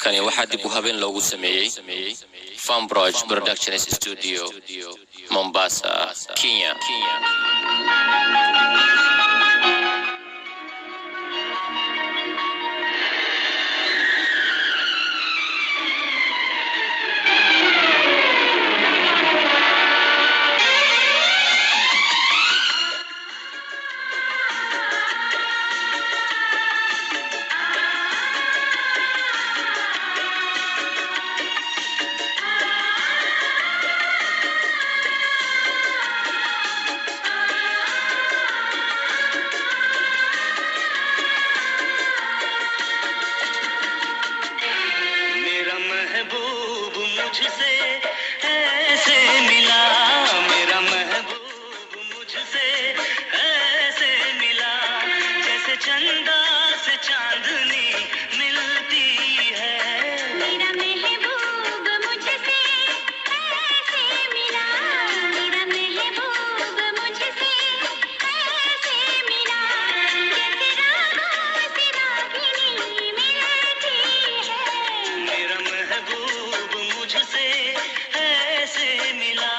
filimkani waxaa dib u habeen loogu sameeyey Farmbridge Productions Studio, Mombasa, Kenya. मुझसे ऐसे मिला, मेरा महबूब मुझसे ऐसे मिला, जैसे चंदा से चांदनी मिलती है। मेरा महबूब मुझसे ऐसे मिला, मेरा महबूब मुझसे ऐसे मिला, जैसे रागों से रागिनी मिलती है। मेरा महबूब मुझसे ऐसे मिला।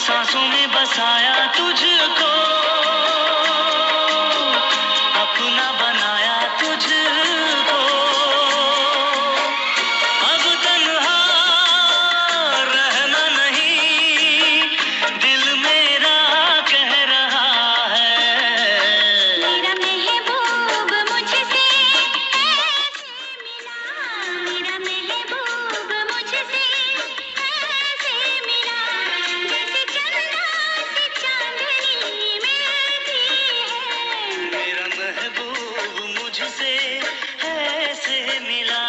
सांसों में बसाया तुझको, अपना बनाया तुझको, अब तन्हा रहना नहीं, दिल मेरा कह रहा है। मेरा महबूब मुझसे ऐसे मिला, मेरा महबूब मुझसे ऐसे मिला, जैसे चंदा से चांदनी मिलती है। मेरा महबूब मुझसे ऐसे मिला।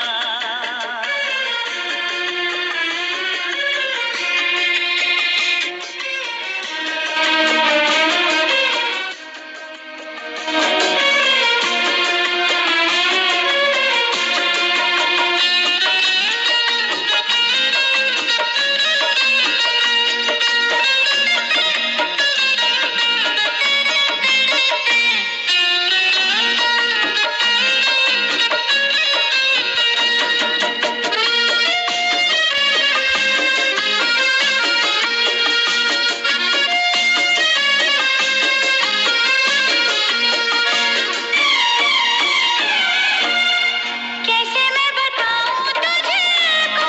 कैसे मैं बताऊं तुझको,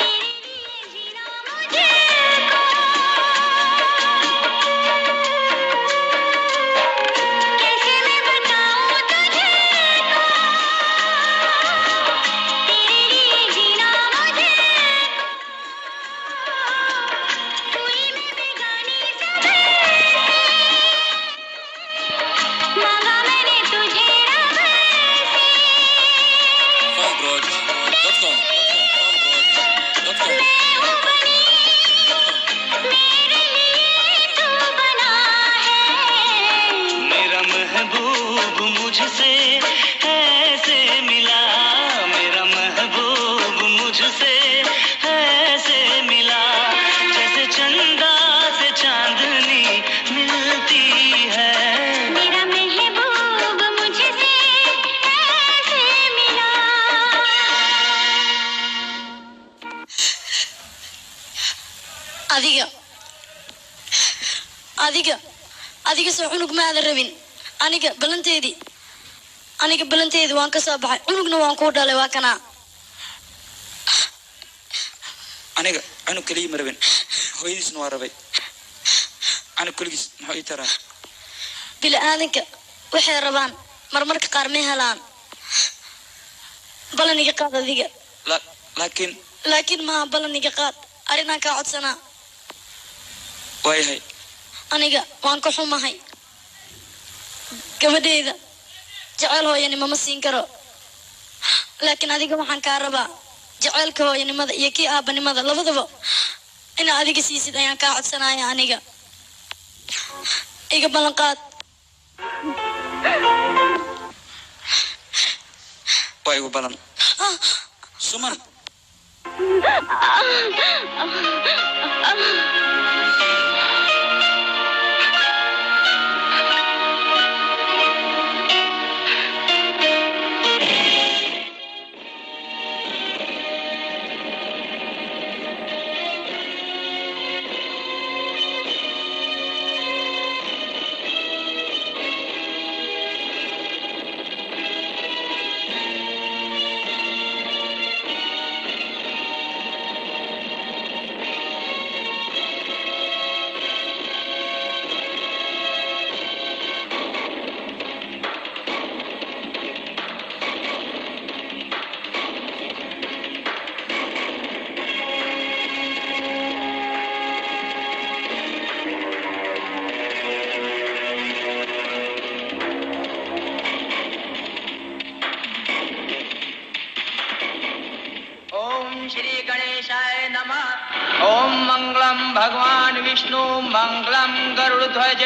तेरे लिए जीना मुझको, कैसे मैं बताऊं तुझको, तेरे लिए जीना मुझको, हुई मैं बेगानी सबसे, मांगा मैंने तुझे रब से। Farmbridge.com. मैं हूँ बनी, मेरे लिए तू बना है। मेरा महबूब मुझसे ऐसे मिला, मेरा महबूब मुझसे ऐसे मिला, जैसे चंदा से चांदनी मिलती है। मेरा महबूब मुझसे ऐसे मिला। adiga soo cunug ma aadan rabin aniga balanteedii aniga balanteedu waan ka soo baxay cunugna waan ku dhalay waa kana aniga anu kaliya marabin hooyadiisna waa rabay anu kuligis maxaa ii taraa bila aadanka waxay rabaan marmarka qaar ma helaan balaniga qaad adiga laakiin ma balaniga qaad arinaan kaa codsanaa waayahay aniga waan ka xumahay gabadheyda jacayl hooyanimo ma siin karo laakiin adiga waxaan kaa rabaa jacaylka hooyanimada iyo kii aabanimada labadaba inaa adiga siisid ayaan kaa codsanaya aniga iga ballan qaad waa igu balan suman भगवान विष्णु मंगलम गरुड़ध्वज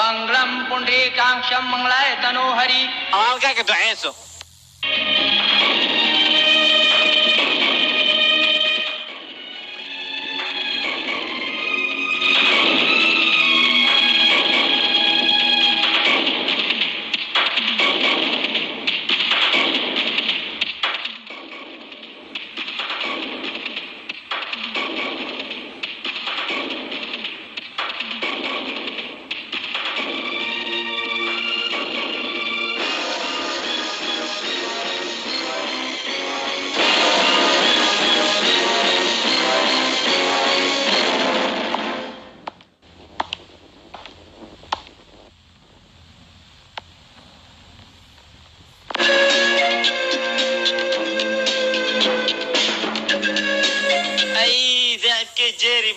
मंगलम पुंडरीकाक्षम मंगलाय तनोहरि आलका के दुआएं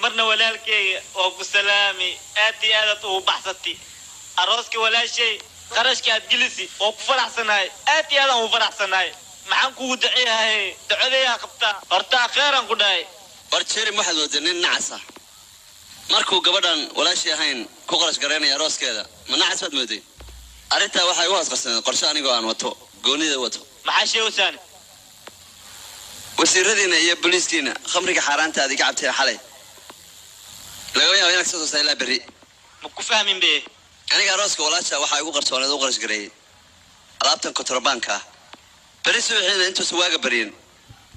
مرنا ولالكي وابو سلامي اتي ادت وبحثتي اروسكي ولا شيء خرجكي اتجلسي وكفرح سناي اتي انا وفرح سناي maxaan kugu duceeyahay ducadeeyaa qabtaa horta khayran ku dhahay warjeeri waxaad wadanin nacasa markuu gabadhan walaashii ahayn ku qarash gareynaya arooskeeda ma nacas baad mooday arrintaa waxay u asqarsaneen qorshe anigoo aan wato goonida wato maxaa sheegaysan wasiiradiina iyo booliiskiina khamriga xaaraanta aad iga cabteen xalay laga yaabo inaad soo saayla bari ma ku fahmin be aniga arooska walaasha waxa ugu qarsooneed u qarash gareeyay alaabtan kontrabanka bari suuxiina intuu suwaaga bariyeen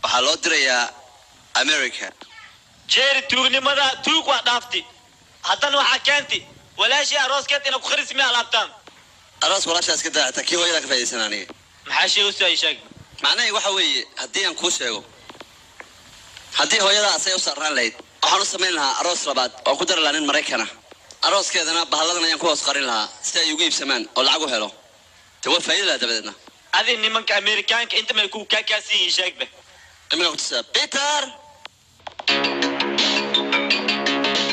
waxaa loo dirayaa America jeeri tuugnimada tuug waa dhaafti haddana waxaa keenti walaashii arooskeed ina ku kharismi alaabtaan aroos walaashaas ka daacata kii hooyada ka faa'iideysan aniga maxaa sheegaysaa sheeg macnaheedu waxa weeye haddii aan kuu sheego haddii hooyada asay u saarnaan lahayd waxaan u samayn lahaa aroos labaad oo ku dari lahaa nin Maraykana arooskeedana bahalladan ayaan ku hoos qarin lahaa si ay ugu iibsamaan oo lacag u helo tawa faa'iido la dabadeedna adii nimanka Amerikaanka inta may ku kaakaasiin sheegbe iminka ku tusaa Peter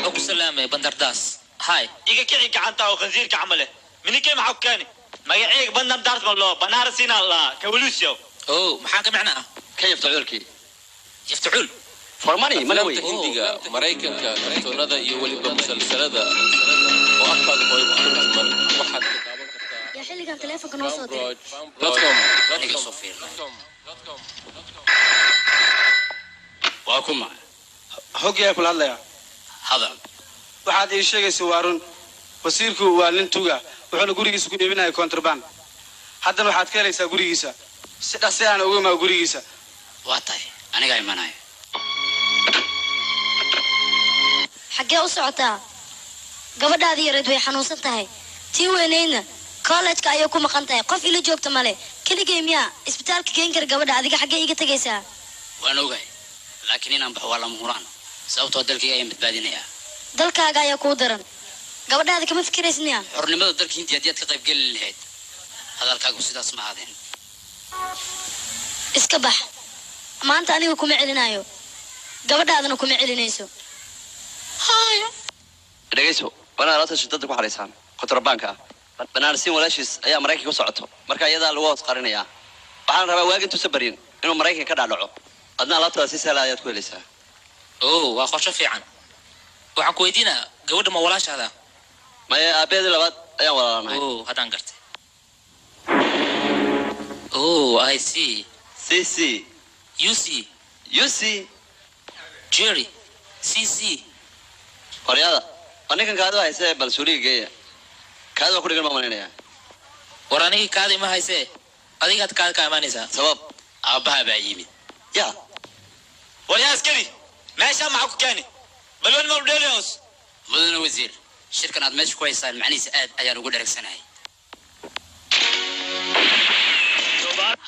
أبو سلامة بندرداس هاي iga kici gacanta oo khansiirka camale minikay maxaa kaani magaciiga bandardars ma loo banaarsiina la kawaluusyo أوه محاكم معناها كيف تعولكي يفتعول فرماني ما أفلام لوي هندية مريكا كرتونada iyo waliba musalsalada oo afkaada hooyo ku turjuman waxaad يا xilligan telefonka noo soo diray waa kuma hogyaa kula hadlaya hadal waxaad ii sheegaysaa waarun wasiirku waa nin tuga wuxuuna gurigiisa ku iibinaya contraband haddana waxaad ka helaysaa gurigiisa si dhaqsi aan uga imaa gurigiisa waa tahay aniga imanaya xaggee u socotaa gabadhaadii yareed way xanuunsan tahay tii weynaydna college-ka ayay ku maqan tahay qof ila joogta male keligay miyaa isbitaalka geen kar gabadha adiga xaggee iga tagaysaa waan ogahay laakiin inaan baxo waa lama huraan sababtoo dalkayga ayaan badbaadinayaa dalkaaga ayaa kuu daran gabadhaada kama fikiraysid miyaa xornimada dalka hindiya haddii aad ka qayb geli lahayd hadalkaagu sidaas ma ahaadeen iska bax maanta aniga kuma celinayo gabadhaadana kuma celinayso haya dhegayso banaan alaabta shidada ku xaraysaan kontrabanka banaansiin walaashiis ayaa maraykanka ku socoto marka iyadaa lagu hoos qarinayaa waxaan rabaa waagi intuu sabarin inuu maraykanka ka dhaadhaco adna alaabtada si sahla ayaad ku helaysaa waa qorsho fiican waxaan ku weydiinaa gabadha ma walaashaada maya aabeedii labaad ayaan walaalanahay haddaan gartay I see CC UC Jerry CC horyada anigan kaadu haysee bal suuriga geeya kaadu waa ku dhigan maamalinaya war anigii kaadi ma haysee adigaad kaad ka imaanaysaa sabab aabbaha baa yimid ya waryaa askari meeshaa maxaa ku keeni balwan ma udheelios mudane wasiir shirkan aad meesha ku haysaan macnihiisa aad ayaan ugu dheregsanahay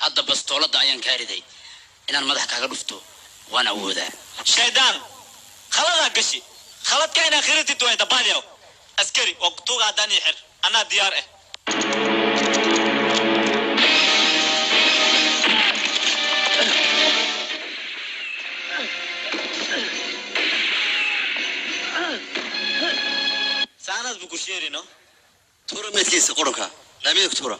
hadda bastoolada ayaan kaa riday inaan madax kaaga dhufto waan awoodaa shaydaan khaladaa gashi khaladka inaa khiritid way dabaaliyaw askari waa kutuuga haddaan ii xir anaa diyaar ah saanad buu ku sheerino tuura meedkiisa qurunka laamiyada tuura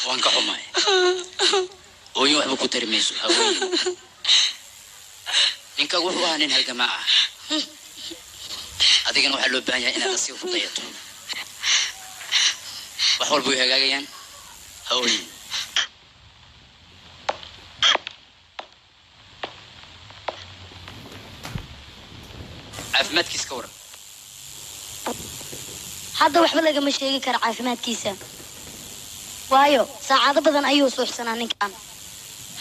waan ka xumahay ooyin waxba ku tari mayso hawooyin ninka wuxuu ahaa nin halgamaa ah adigana waxaa loo baahan yahay inaad asiga ku dayato wax walba way hagaagayaan hawooyin caafimaadkiisa ka waran hadda waxba lagama sheegi kara caafimaadkiisa waayo saacado badan ayuu suuxsanaa ninkan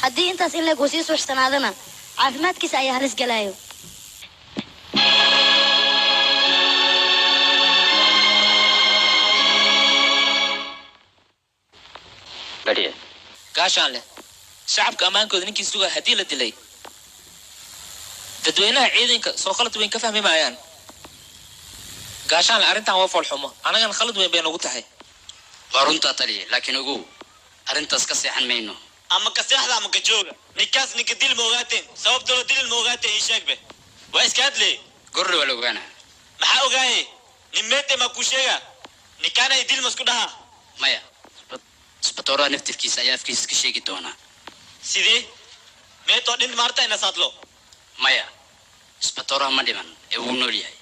haddii intaas in leeg uu sii suuxsanaadana caafimaadkiisa ayaa halis galayo badiye gaashaan leh shacabka ammaankooda ninkii sugaa haddii la dilay dadweynaha ciidanka soo khalad weyn ka fahmi maayaan gaashaan leh arrintan waa foolxumo anagana khalad weyn bay nagu tahay waa runtaa taliya laakiin ogow arrintaas ka seexan mayno ama ka seexda ama ka jooga ninkaas ninka dil ma ogaateen sababtoo dilil ma ogaateen ii sheegbe waa iska hadlee gorri waa la ogaanaa maxaa ogaaye nin meete ma kuu sheega ninkaan ay dil masku dhahaa maya isbatooraha naftirkiisa ayaa afkiisa ka sheegi doonaa sidee meetoo dhin maarta ina sadlo maya isbatooraha ma dhiman ee wuu nool yahay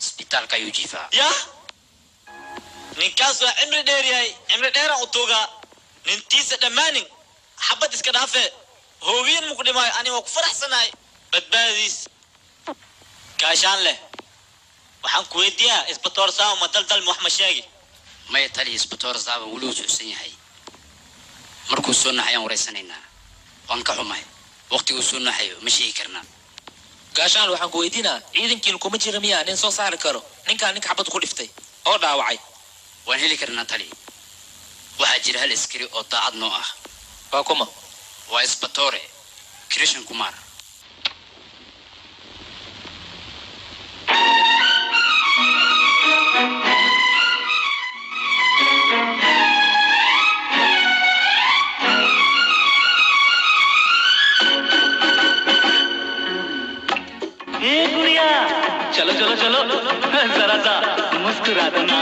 isbitaalka ayuu jiifaa ya ninkaas waa cimri dheer yahay cimri dheeraan u tuugaa nintiisa dhammaanin xabad iska dhaafe hoobiyan muku dhimaayo ani waa ku faraxsanahay badbaadiis gaashaan leh waxaan ku weydiiyaa isbatoor saama ma daldal wax ma sheegi maya taliya isbatoor saaba weli uu suuxsan yahay markuu soo naxayaan waraysanaynaa waan ka xumahay waqtiguu soo naxayo ma sheegi karnaa gaashaan waxaan ku weydiinaa ciidankiina kuma jira miyaa nin soo saari karo ninkaan ninka xabad ku dhiftay oo dhaawacay waan heli karnaa taliya waxaa jira hal askari oo daacad noo ah waa kuma waa isbatoore krishan kumar चलो चलो चलो जरा सा मुस्कुरा दो ना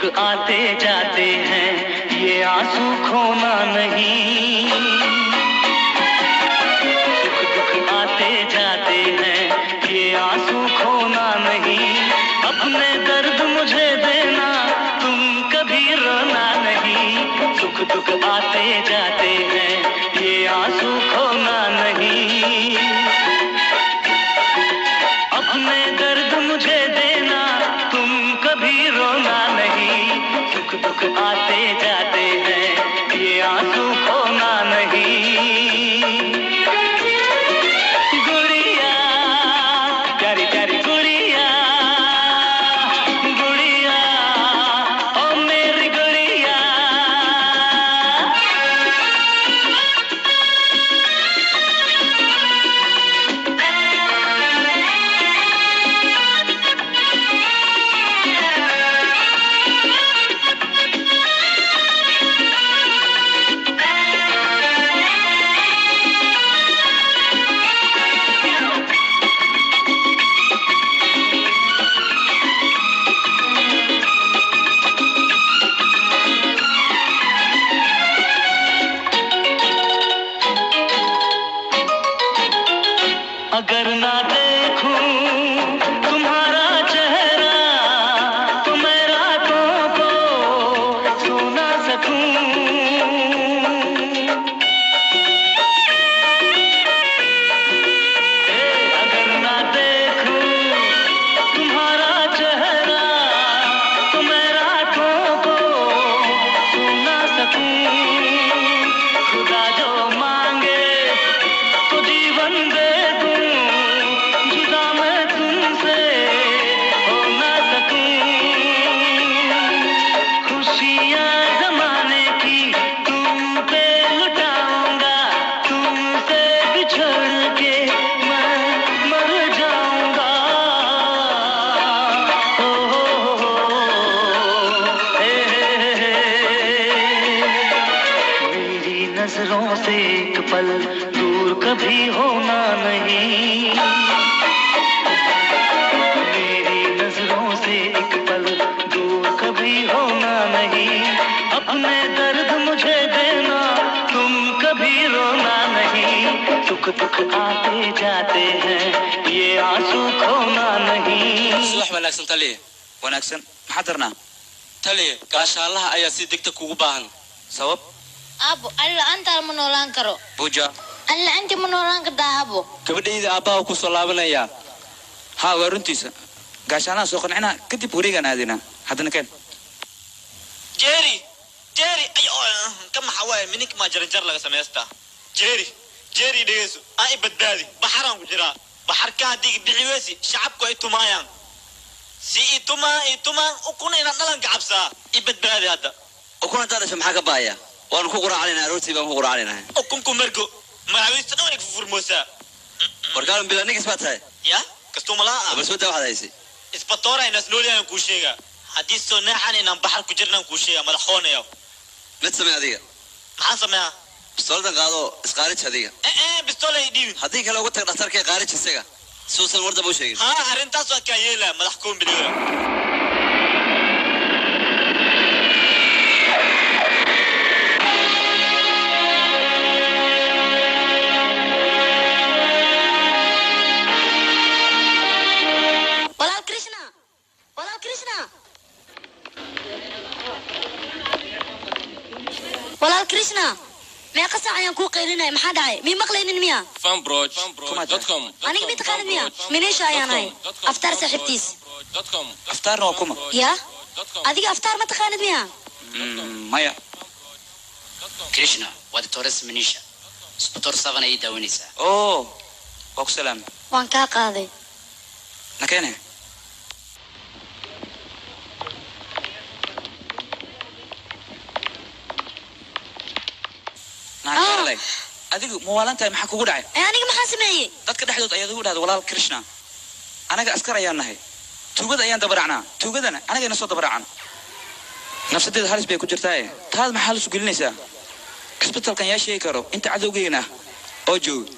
आते जाते हैं ये आंसू खोना नहीं सुख दुख आते जाते हैं ये आंसू खोना नहीं अपने दर्द मुझे देना तुम कभी रोना नहीं सुख दुख आते जाते हैं ये आंसू खोना नहीं अपने दर्द मुझे देना तुम कभी रोना नहीं सुख दुख आते जाते हैं ये आंसू खोना नहीं गुड़िया प्यारी प्यारी गुड़िया गुड़िया ओ मेरी गुड़िया अगर ना देखूं तुम्हारा चेहरा तो मैं रातों को सो ना सकूं अगर ना देखूं तुम्हारा चेहरा तो मैं रातों को सो ना सकूं खुदा जो मांगे तो जीवन दे दूं जुदा मैं तुमसे हो ना सकूं खुशियाँ जमाने की तुम पे लुटाऊंगा तुमसे बिछड़ के मैं मर जाऊंगा हो हे मेरी नजरों से एक पल दूर कभी होना नहीं मेरी नजरों से एक पल दूर कभी होना नहीं अपने दर्द मुझे देना तुम कभी रोना नहीं सुख दुख आते जाते हैं ये आंसू खोना नहीं subax wanaagsan taliye wanaagsan maxaa darnaa taliye gaashaalaha ayaa si degdeg kugu baahan sabab aabo alla anta ma noolaan karo buja alla anta ma noolaan kartaa aabo gabadhayda aabbaha ku soo laabanayaa haa waa runtiisa gaashaanaha soo qancina kadib wareegaan aadinaa haddana keen جيري جيري اي كم حواي منك ما جرنجر لك سميستا جيري جيري ديسو اي بدادي بحران كجرا بحر كان ديك بحويسي شعبكو ايتومايان سي ايتوما وكون انا نلان كعبسا اي بدادي هذا ukuna taadasha maxaa ka baaya waan ku quraacanaynaa aroortii baan ku quraacanaynaa وكونكم مرقو مراويس تنونك في فرموسا warkaalan bila nigis baa tahay يا كستو ملا bal soo daa waxaad haysay اسبطورا الناس نولي كو شيغا حديث سو ناحن ان بحر كجرنا كو شيغا مدخونيو mid samee adiga maxaan sameeyaa bistoolada qaado isqaarij adiga bistool ay dhiibin haddii kale uga tag dhakhtarka qaarij isaga suusan wardaba u sheegin ha arrintaas waa ka yeela madax koombiliyo walaal krishna walaal krishna meeqa saac ayaan kuu qaylinaya maxaa dhacay mii maqlaynin miya fanbroch.com aniga mid taqaanid miya minisha ayaan ahay aftaar saaxiibtiis aftaarna waa kuma ya adiga aftaar ma taqaanid miya maya krishna waa doctores manisha isbitaal 7 ay daawanaysaa oo waa ku salaam waan kaa qaaday nakeene nakeelay adigu muwaalantahay maxaa kugu dhacay aniga maxaa sameeyey dadka dhexdood ayaad ugu dhahday walaal krishna anaga askar ayaan nahay tuugada ayaan dabaracnaa tuugadana anagayna soo dabaracaan nafsadeeda halis bay ku jirtaa taad maxaa la sugelinaysaa isbitaalkan yaa sheegi karo inta cadowgeena oo jooga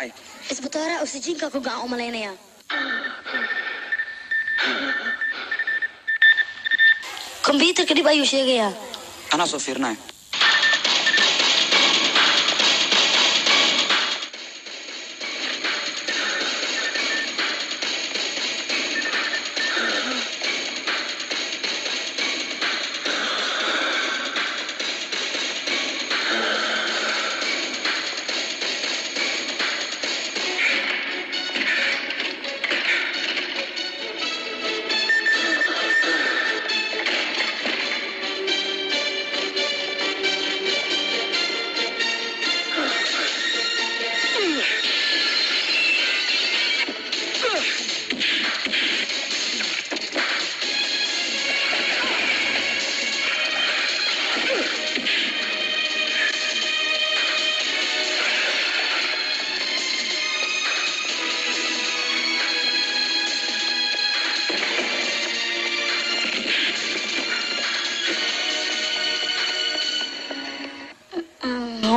dhacay isbitooraha oksijiinka ku gacan u malaynaya kombiyuutarka dib ayuu sheegayaa anaa soo fiirinayo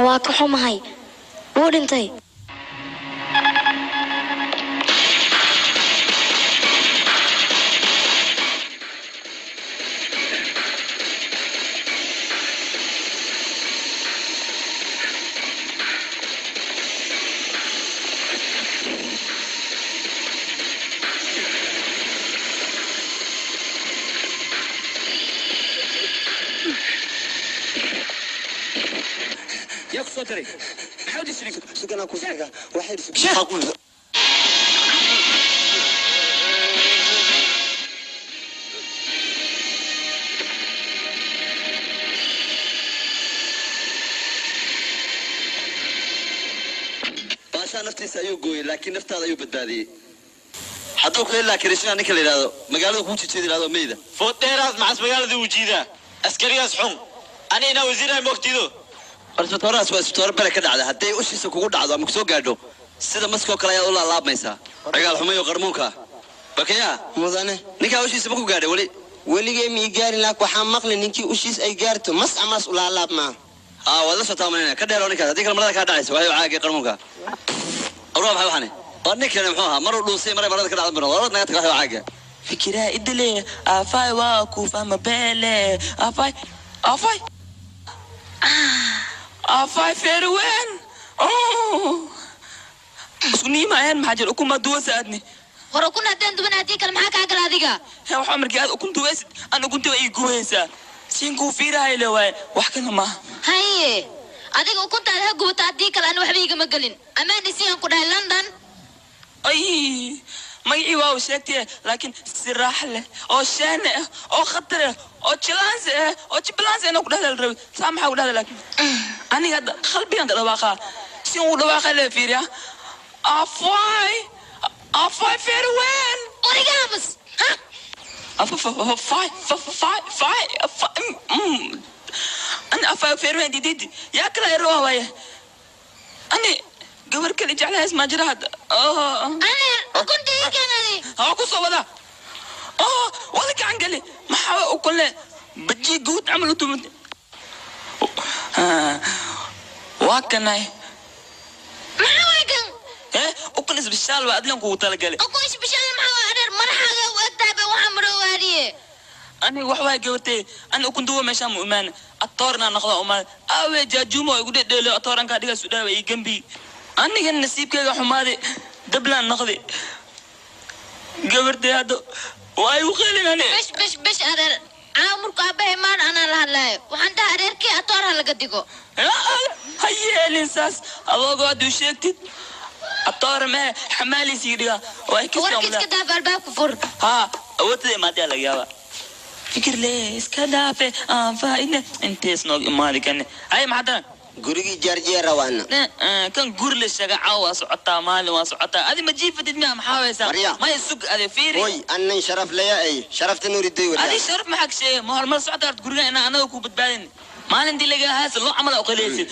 waa ka xumahay wuu dhintay ياك صوتري حاول يسرق سكنا كوسكا واحد شيخ باشا نفتي سيوقوي لكن نفت هذا يبدادي حدوك إلا كريشنا نكل هذا مقالة كوتشي تشيد هذا ميدا فوت ديراز مع مقالة ذي وجيدة أسكري أسحون أنا هنا وزير المقتدو isbitoorahaas waa isbitoor bere ka dhacda hadday ushiisa kugu dhacdo ama kusoo gaadho sida maskoo kale ayaa u laalaabmaysaa cigaal xumayo qarmuunka bakeyaa mudane ninkaa ushiisa ma ku gaadhay weli weligay mii gaari laak waxaa maqli ninkii ushiis ay gaarto mas amaas u laalaab maa haa waad la sotaa malinaya ka dheeroo ninkaas haddii kale marada kaa dhacaysa waayo caagii qarmuunka awraa maxay waxani waa ninkani muxuu ahaa maruu dhuusay maray marada ka dhacda miro labad naga taga waxay caaga fikiraa idile afay waa ku fahma beele afay afay afay feerween isku niimaayaan maxaa jira ukuma duwasaadni war ukun haddaan duban haddii kale maxaa kaa gala adiga waxaa markii aad ukun duwaysid aan ukunta ii gubaysaa siinkuu fiirahay le waaye wax kale maaha haye adiga ukuntaada ha gubata haddii kale aan waxba igama gelin ammaan isiyan ku dhahay london ay magacii waa u sheegtay laakiin si raax leh oo shaane ah oo khatar ah oo jilaansi ah oo jiblaansi inuu ku dhahda la rabay saa maxaa ku dhahda laakiin aniga hadda qalbigan ka dhawaaqaa si uu dhawaaqa le fiiriya afay afay feerween origaamus ha afay أنا أفا فيروين ديدي يا كلا يروح وياه أنا قبل كل جعلها اسمها جراد أنا كنت هيك أنا ها قصة ولا ولا كان قال لي ما حاول أقول له بتجي قوت عملوا تومت واكناي ما حاول أقول سبيشال وأدي لهم قوت على قالي أقول سبيشال ما حاول أنا ما حاجة وأتابع وعمرو واريه أنا وحواي قلتي أنا كنت هو مشام أمان أطورنا نخلا أمان أوي جاجومو يقول ده أطورن كاديك سودا ويجنبي أنا كان نسيب كذا حمادي دبلان نخلي قبرتي هذا واي وخلي أنا بش أرر عمرو كابه مان أنا لهلا وحنت أرر كي أطورها لقديكو هيا الإنساس الله قاعد يشكت أطور ما حمالي سيريا وهيك وركز كده في الباب كفر ها وتدي ما تعلق يا فكر ليه اسكدافه فاينه انت اسنوق مالك انا اي معدن gurigii jaarjeera waana kan gur la shaga caawa socota maalin waa socota adi ma jiifatid miya maxaa weysaa ma isug adi fiiri oy annan sharaf laya ay sharafta nuuriday wala adi sharaf ma xaq shay ma hormar socota ard guriga ina anaga ku badbaadin maalin dilaga haas loo amal oo qaleeysid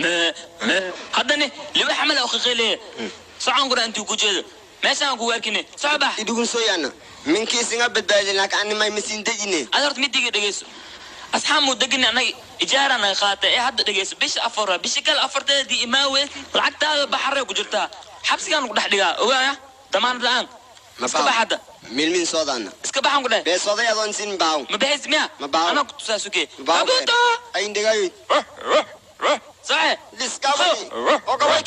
ma hadani liba amal oo qaleey socon gura intuu ku jeedo meeshaan ku waarkine socbax idugun soo yaana minkii singa badbaadin laakiin anni may misin dajine adart midiga dhageyso أصحاب مدقني أنا إجارة قاطع هذا دقيس بيش أفرة بشكل أفرت دي إماوي لعقت هذا بحر وجرتها حبس كانوا قد حديها ويا تمام الآن اسكبا حدا من صودانا اسكبا حنقول له بس صودا يا سين باو ما بحس ميا أنا كنت ساسوكي باو أين دقاي صحيح ديسكفري أوكي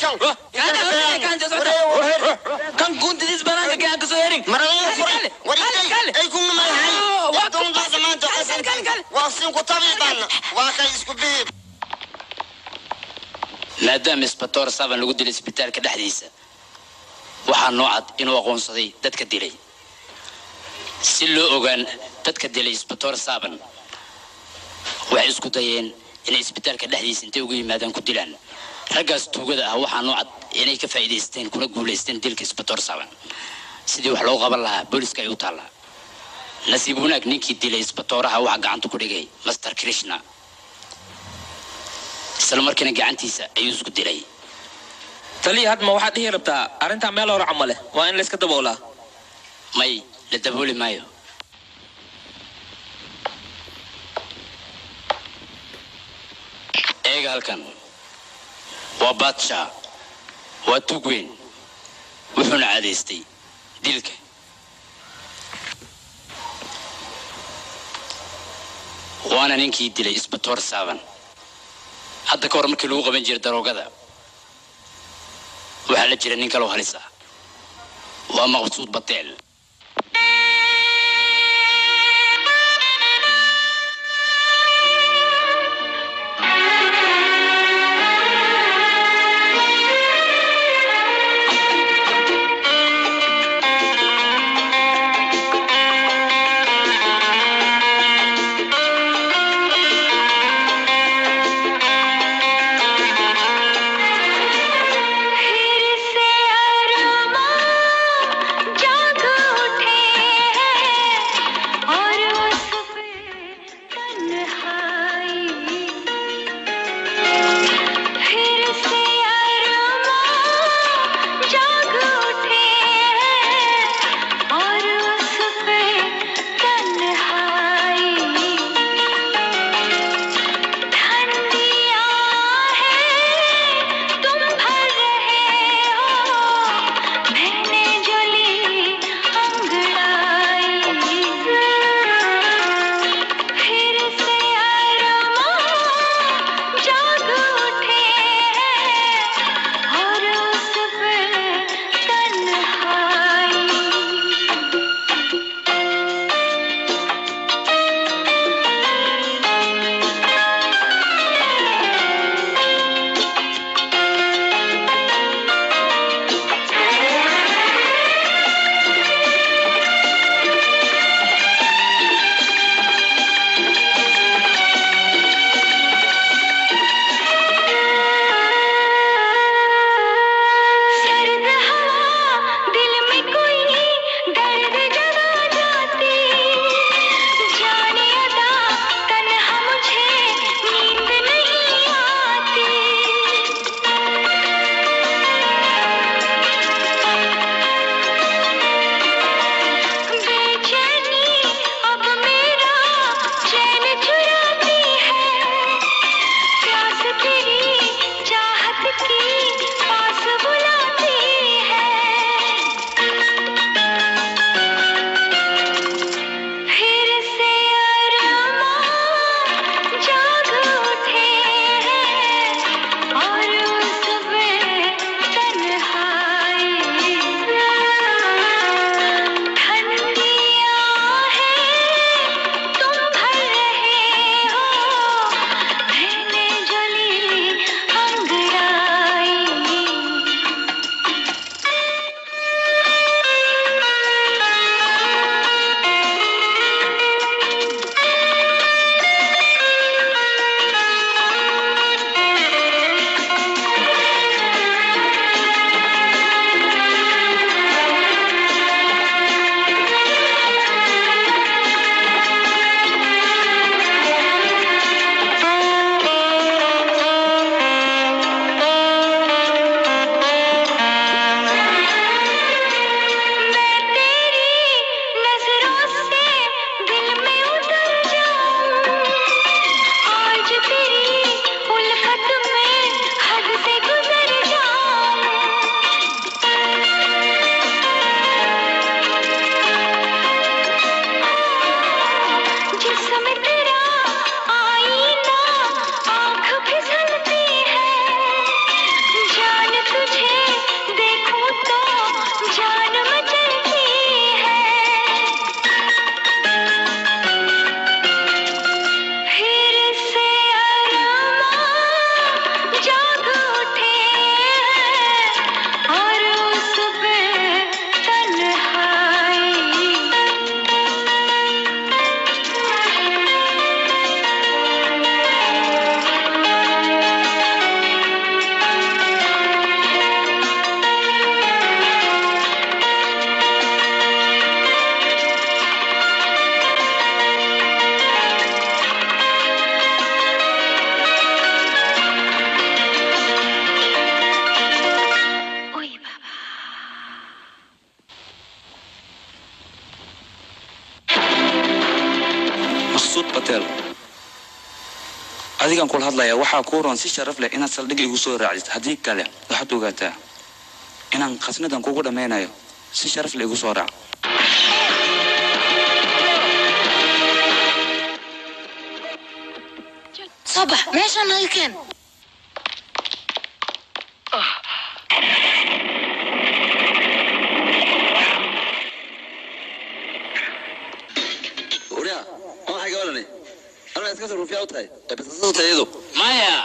كان كنت ديس بنان كي أنك سويرين مرة وري أي كم ما هاي يدون بعد ما تقصد واسين كتابي بنا واقع يسكبي maadaama isbatoor saaban lagu dilay isbitaalka dhexdiisa waxaa noo cad inuu aqoonsaday dadka dilay si loo ogaan dadka dilay isbatoor saaban waxay isku dayeen inay isbitaalka dhexdiisa intay ugu yimaadaan ku dilaan raggaas tuugada ah waxaa noo cad inay ka faa'iidaysteen kuna guulaysteen dilka isbatoor saaban sidii wax loo qaban lahaa booliska ay u taallaa nasiib wanaag ninkii dilay isbatooraha waxaa gacanta ku dhigay master krishna isla markiina gacantiisa ayuu isku dilay taliya had ma waxaad dhihi rabtaa arrintaa meel hore camale waa in la iska daboolaa may la dabooli maayo eega halkan waa baadsha waa tuug weyn wuxuuna cadaystay dilka waana ninkii dilay isbatoor saaban hadda ka hor markii lagu qaban jiray daroogada waxaa la jira nin kaloo halis ah waa maqsuud bateel जाग adigan kula hadlaya waxaa ku roon si sharaf leh inaad saldhig igu soo raacisid haddii kale waxaad ogaataa inaan khasnadan kugu dhammaynayo si sharaf leh igu soo raac صباح meeshaan naga keen وريا ما حاجة ولا ليه أنا أتكسر فيها وتاي بس صوت يدو maya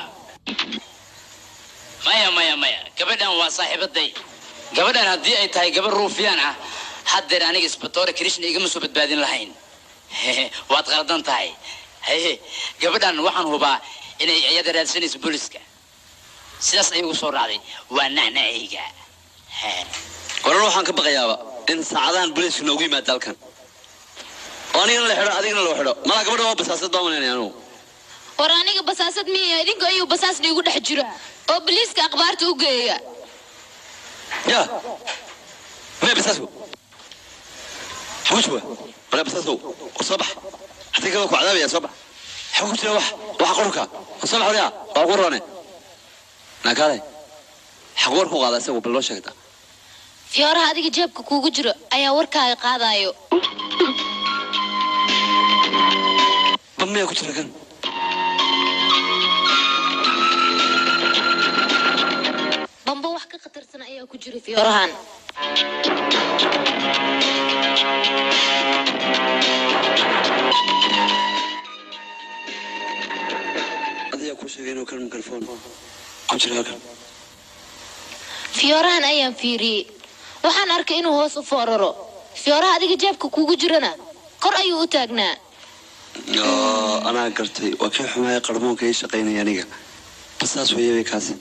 gabadhan waa saaxiibaday gabadhan haddii ay tahay gabar ruufiyaan ah haddeer aniga isbatoore krishna igama soo badbaadin lahayn waad qaldan tahay gabadhan waxaan hubaa inay iyada raadsanayso booliska sidaas ay ugu soo raacday waa nacnacayga waran waxaan ka baqayaaba in saacadahan booliska noogu yimaado halkan oo anigana la xidho adigana loo xidho malaa gabadha waa basaasad baa malaynayaa anugu war aniga basaasad miya idinka ayuu basaasna igu dhex jira oo boliiska akhbaarta u geeya ya ma basaasku حوشوا ولا بساسو وصبح حتى كذا كعذاب يا صبح حوشوا واحد قرقة وصبح ولا وقرني نكالي حقورك وقاعد أسوي باللوشة كده فيورا هذيك جابك كوجرة أيا وركا قاعدة أيو بمية كتير كان بامبو وحكا خطر سنة أيا كوجرة فيورا هان فيوران أيام فيري وحن أركي إنه هو صفاررو فيورا هذيك جابك كوجو جرنا قر أيو أتاقنا أنا قرتي وكيف ما يقربون كي شقيني يعني بس أسوي بكاسي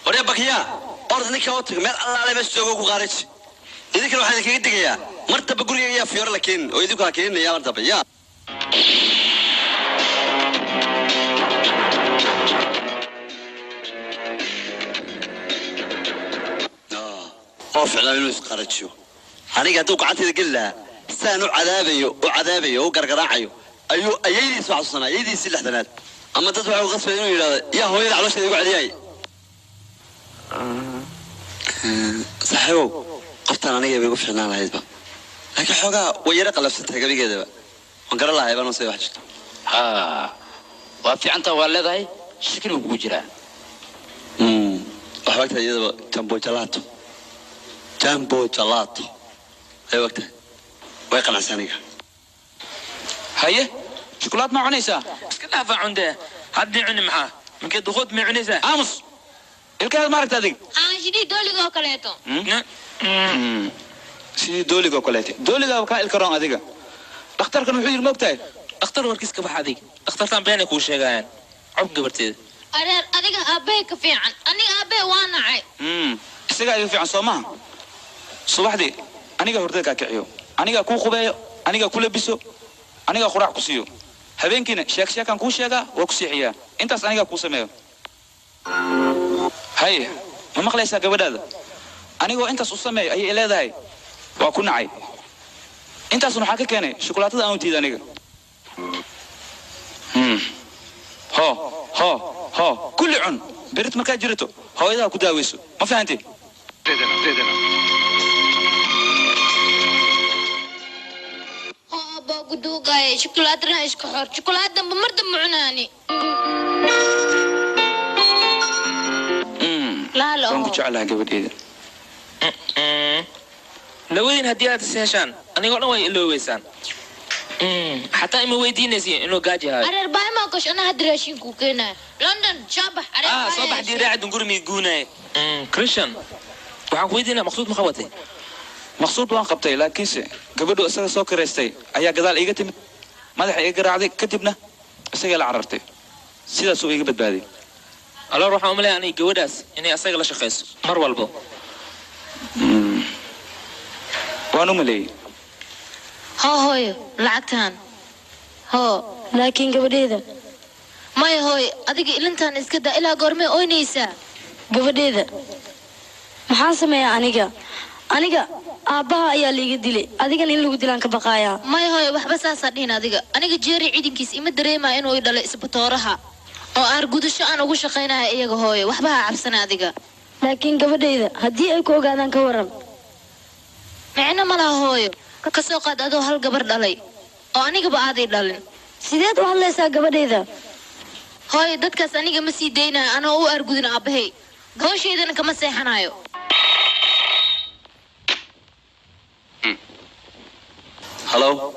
وريا بكيا أرض نكوتك مر الله عليه بس جوجو خارج إذا كانوا حد كي يدقيا مرتب بقول يا فيور لكن ويدك لكن يا مرتب يا فعلا إنه يسقرتشو أنا قاعد أقول عتيد قلة سانو عذابيو وقرقراعيو أيدي سبع سنة أيدي سلح ثلاث أما تدفع وغصب إنه يا هو يلعب وش يقول علياي صحيو قفت أنا نيجي بيقول فعلا على هذا لكن حاجة ويرق لفستها قبل كده ونقر الله يبان وصي واحد وفي أنت والله شكله بوجرة وحوقتها يده تنبو جلاتو جامبو جلاتو أي وقتها ويقنع سانيك هيا شوكولات ما عنيسة اسكتها فعنده هدي عني معاه من كده خد من عنيسة أمس الكلام ما ركت هذيك جديد دولي كوكاليتو سيدي دولي كوكاليتي دولي وكا الكرون هذيك اختار كانوا حيل موقتها اختار وركيس كبح هذيك اخترتان بينك وشيغان عب قبرتي أرير أديك أبيك في عن أني أبي وانا عي استقع في عن صومها صباح دي أنا هردك كعيو أنا كو خبايا أنا كو لبسو أنا خراع كسيو هبين كنا شاك كان كو شاكا وكسيحيا أنت أنا كو سميو هاي ما مخلص قبل هذا أنا أنت سوسمي أي إلى ذاي وأكون عاي أنت أصلا حكي كأني شوكولاتة أنا وتيجي أنا ها كل عن بريت مكان جريته هو إذا كده ويسو ما فهمتي أبا قدوقاي شوكولاتة رايش كحور شوكولاتة بمرد معناني لا كم بتشعلها قبل إذا لو إن هديات السهشان أنا قلنا وين اللي ويسان حتى إما ويدين زين إنه قاجي هاي أنا ربعي ما كش أنا هدراشين كوكينا لندن شابح صباح دي راعد نقول ميجونا كريشن وعن ويدينا مقصود مخوتي مقصود وان قبتي لكنse gabadhu isaga soo kareystay ayaa gadaal iiga timid madaxa iiga raacday kadibna isaga la carartay sidaas uu iiga badbaaday alla waxaan u maleeyahay gabadhaas inay asaga la shaqeyso mar walba waan u maleeyay hooyo lacagtaan laakiin gabadheeda maya hooyo adiga ilintaan iska daa ilaa goormee oynaysaa gabadheeda maxaan sameeyaa aniga aabbaha ayaa liiga dilay adigana in lagu dilaan ka baqaayaa may hooyo waxba saasaa dhihin adiga aniga jeeri ciidankiis ima dareemaa inuu i dhalay isbatooraha oo aargudasho aan ugu shaqaynaya iyaga hooyo waxba ha cabsana adiga laakiin gabadhayda haddii ay ku ogaadaan ka waran micno ma laha hooyo ka soo qaad adoo hal gabar dhalay oo anigaba aaday dhalin sideed u hadlaysaa gabadhayda hooyo dadkaas aniga ma sii daynayo anoo u aargudin aabbahay gooshaydana kama seexanayo Hello?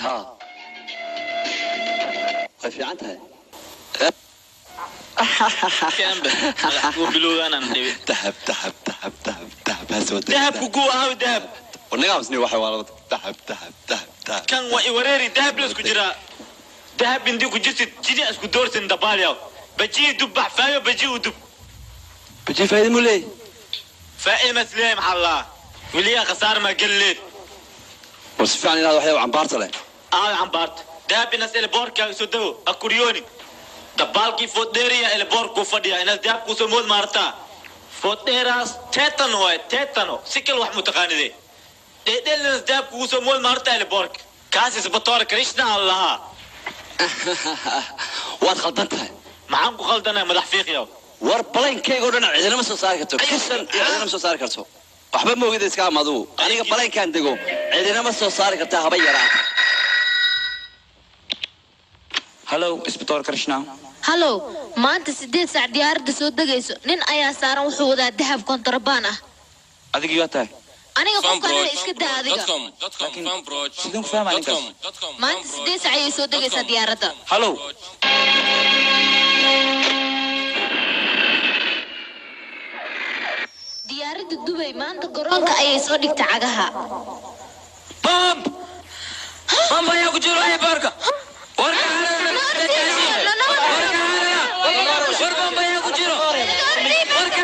ها في عنتها دهب كوكو دهب والنقابسني واحد والله دهب كان وريري دهب لسكو جرا دهب بندي كجست جدي اسكو دورتن دباليو بجي دب فايو بجي ودب بجي فايدة مولي فائل مسلم الله وليا خسار ما قلت وصف يعني هذا واحد عن بارتله عن بارت دهب الناس اللي بوركا سودو اكوريوني دبالكي فوديريا اللي بوركو فديا الناس دهب كوسو مود مارتا فوديراس تيتانو سكل واحد متقاندي ديدل الناس دهب كوسو مود مارتا اللي بورك كاسس بطور كريشنا الله waad khaldantahay maxaan ku khaldanahay madax fiiqiyow war baleenkayga oo dhan cidina ma soo saari karto kisan cidina ma soo saari karto waxba ma ogida iska amadu aniga baleenkaan dego cidina ma soo saari kartaa haba yaraata hallo isbitaal krishna hallo maanta 8 saac diyaaradda soo degayso nin ayaa saaran wuxuu wadaa dahab kontrabaan ah adiga yaa tahay aniga qofkan iska daa adiga sidoo fahmaa ninkaas maanta 8 saac ayay soo degaysaa diyaaradda hallo diyaaradda Dubai maanta garoonka ayay soo dhigtay cagaha bam ayaa ku jiro ay barka warka war bam ayaa ku jiro warka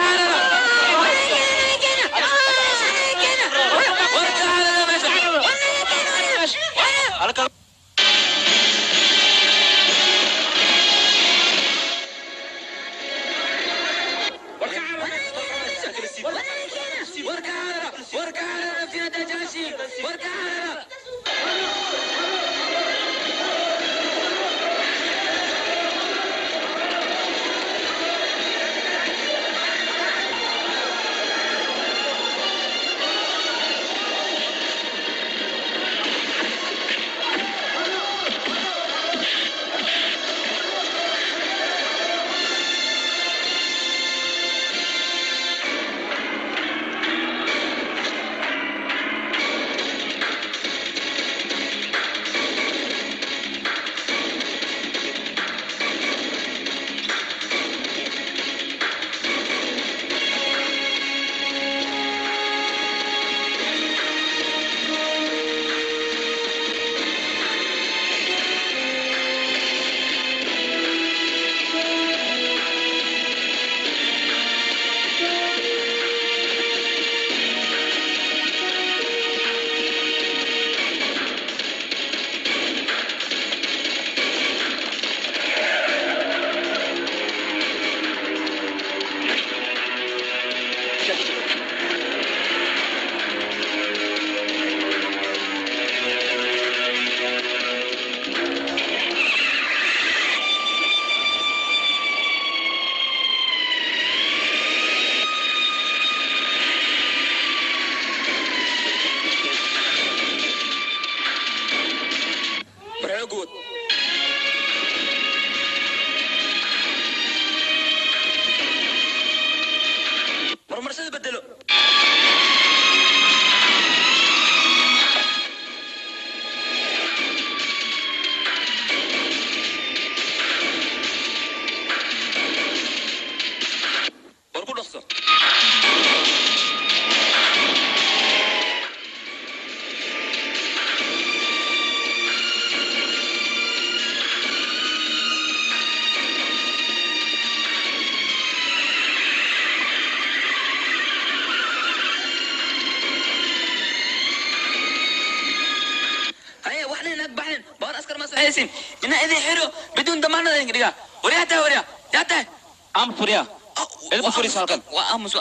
برمرسد بدلو إن إذا حلو بدون ضمان هذا ينقدها وريها وريها يا أم فريا إذا بفري سالكن وأمس